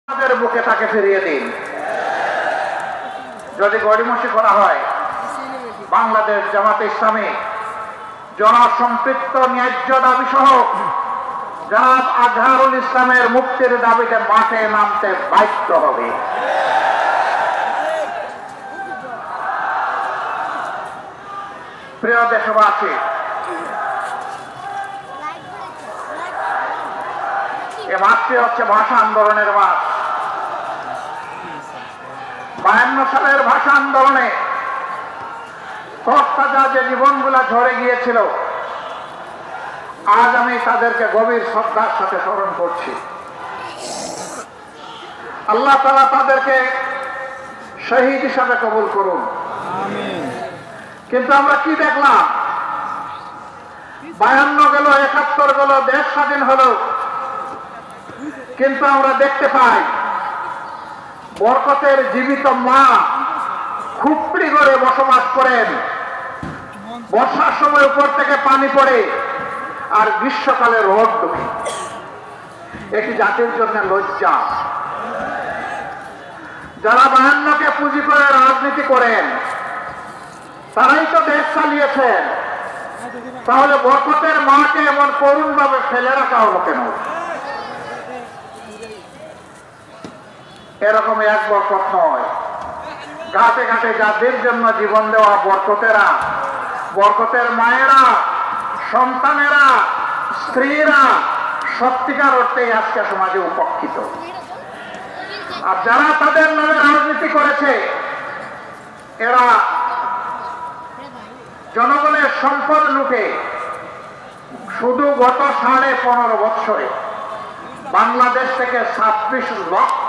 আমাদের বুকে তাকে ফিরিয়ে দিন। যদি গড়িমসি করা হয়, বাংলাদেশ জামাতে ইসলামী জনসম্পৃক্ত ন্যায্য দাবি সহ জনাব আজহারুল ইসলামের মুক্তির দাবিতে মাঠে নামতে বাধ্য হবে। প্রিয় দেশবাসী, এ মাসটি হচ্ছে ভাষা আন্দোলনের মাস। 52 সালের ভাষা আন্দোলনে তরতাজা যে জীবনগুলা ঝরে গিয়েছিল, আজ আমি তাদেরকে গভীর শ্রদ্ধার সাথে স্মরণ করছি। আল্লাহ তাআলা তাদেরকে শহীদ হিসাবে কবুল করুন। কিন্তু আমরা কি দেখলাম? 52 গেল, 71 গেল, দেশ স্বাধীন হলো, কিন্তু আমরা দেখতে পাই বরকতের জীবিত মা খুপড়ি ঘরে বসবাস করেন। বর্ষার সময় উপর থেকে পানি পড়ে আর গ্রীষ্মকালে রোদ ঢোকে। এটি জাতির জন্য লজ্জা। যারা 52কে পুঁজি করে রাজনীতি করেন, তারাই তো দেশ চালিয়েছেন। তাহলে বরকতের মাকে এমন করুণ ভাবে ফেলে রাখা হলো কেন? এরকম এক বরকত নয়। ঘাটে ঘাটে যাদের জন্য জীবন দেওয়া বরকতেরা, বরকতের মায়েরা, সন্তানেরা, স্ত্রীরা সত্যিকার অর্থেই আজকে সমাজে উপেক্ষিত। আর যারা তাদের নামে রাজনীতি করেছে, এরা জনগণের সম্পদ লুটে শুধু গত 15.5 বছরে বাংলাদেশ থেকে 26 লক্ষ